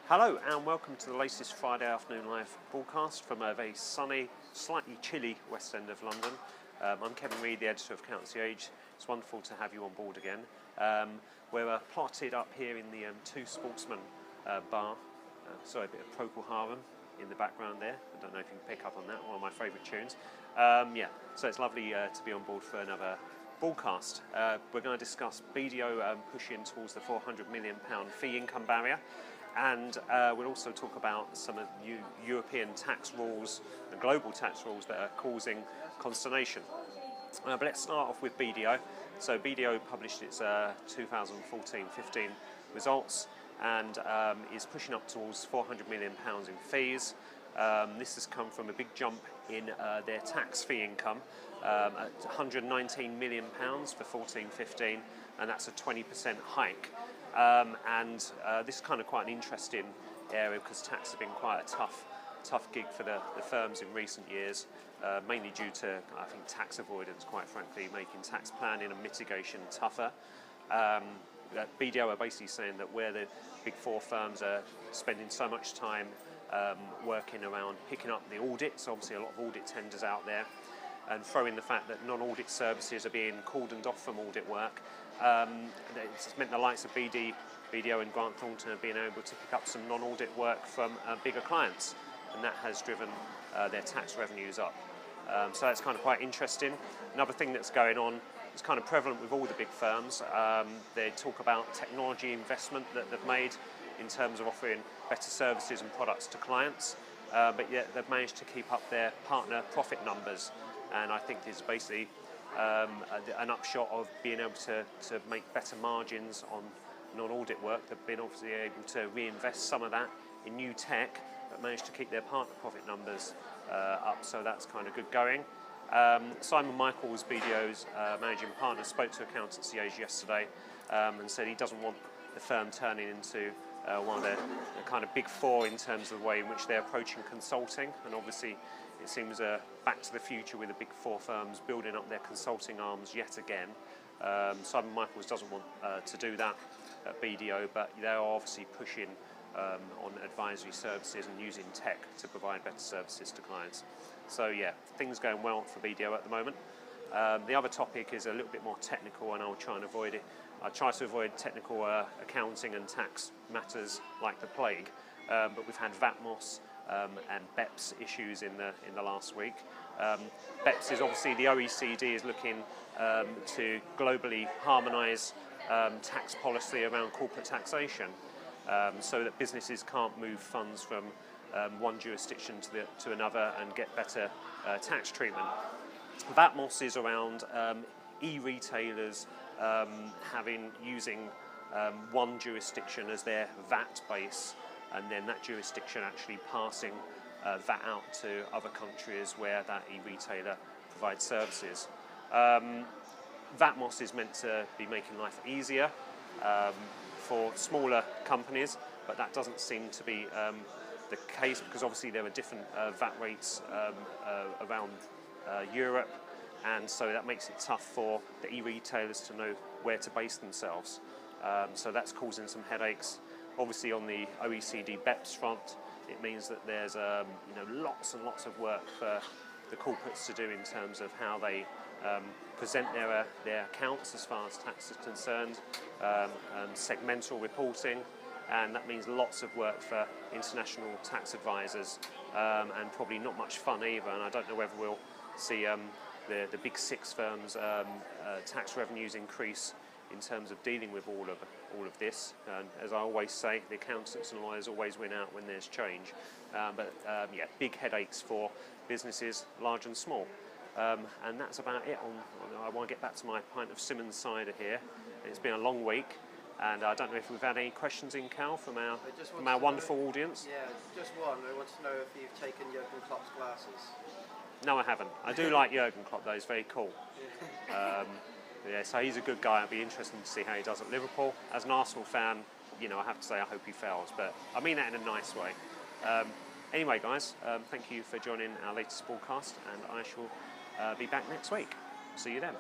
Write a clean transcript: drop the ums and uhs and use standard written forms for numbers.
Hello and welcome to the latest Friday afternoon live broadcast from a very sunny, slightly chilly West End of London. I'm Kevin Reid, the editor of Accountancy Age. It's wonderful to have you on board again. We're plotted up here in the Two Sportsmen bar. Sorry, a bit of Procol Harum in the background there. I don't know if you can pick up on that, one of my favourite tunes. So it's lovely to be on board for another broadcast. We're going to discuss BDO pushing towards the £400 million fee income barrier. And we'll also talk about some of new European tax rules and global tax rules that are causing consternation. But let's start off with BDO. So BDO published its 2014-15 results and is pushing up towards £400 million in fees. This has come from a big jump in their tax fee income at £119 million for 14-15, and that's a 20% hike. This is kind of quite an interesting area because tax has been quite a tough gig for the firms in recent years, mainly due to, I think, tax avoidance, quite frankly, making tax planning and mitigation tougher. BDO are basically saying that where the big four firms are spending so much time working around picking up the audits, obviously a lot of audit tenders out there, and throwing the fact that non-audit services are being cordoned off from audit work, it's meant the likes of BDO and Grant Thornton have been able to pick up some non-audit work from bigger clients, and that has driven their tax revenues up. So that's kind of quite interesting. Another thing that's going on is kind of prevalent with all the big firms. They talk about technology investment that they've made in terms of offering better services and products to clients, but yet they've managed to keep up their partner profit numbers. And I think this is basically an upshot of being able to make better margins on non-audit work. They've been obviously able to reinvest some of that in new tech, but managed to keep their partner profit numbers up, so that's kind of good going. Simon Michaels, BDO's managing partner, spoke to Accountancy Age yesterday and said he doesn't want the firm turning into one of the kind of big four in terms of the way in which they're approaching consulting, and obviously it seems back to the future with the big four firms building up their consulting arms yet again. Simon Michaels doesn't want to do that at BDO, but they are obviously pushing on advisory services and using tech to provide better services to clients. So yeah, things going well for BDO at the moment. The other topic is a little bit more technical, and I'll try and avoid it. I try to avoid technical accounting and tax matters like the plague, but we've had VATMOSS and BEPS issues in the last week. BEPS is obviously the OECD is looking to globally harmonise tax policy around corporate taxation, so that businesses can't move funds from one jurisdiction to another and get better tax treatment. VATMOSS is around e-retailers using one jurisdiction as their VAT base, and then that jurisdiction actually passing VAT out to other countries where that e-retailer provides services. VATMOSS is meant to be making life easier for smaller companies, but that doesn't seem to be the case, because obviously there are different VAT rates around Europe, and so that makes it tough for the e-retailers to know where to base themselves. So that's causing some headaches. Obviously on the OECD BEPS front, it means that there's lots and lots of work for the corporates to do in terms of how they present their accounts as far as tax is concerned, and segmental reporting, and that means lots of work for international tax advisors, and probably not much fun either. And I don't know whether we'll see the big six firms' tax revenues increase in terms of dealing with all of this. And as I always say, the accountants and lawyers always win out when there's change. Big headaches for businesses, large and small. And that's about it. I want to get back to my pint of Simmons cider here. It's been a long week, and I don't know if we've had any questions in, Cal, from our wonderful audience. Yeah, just one. I want to know if you've taken Jurgen Klopp's glasses. No, I haven't. I do like Jurgen Klopp, though. He's very cool. So he's a good guy. It'll be interesting to see how he does at Liverpool. As an Arsenal fan, I have to say I hope he fails, but I mean that in a nice way. Anyway, guys, thank you for joining our latest broadcast, and I shall be back next week. See you then.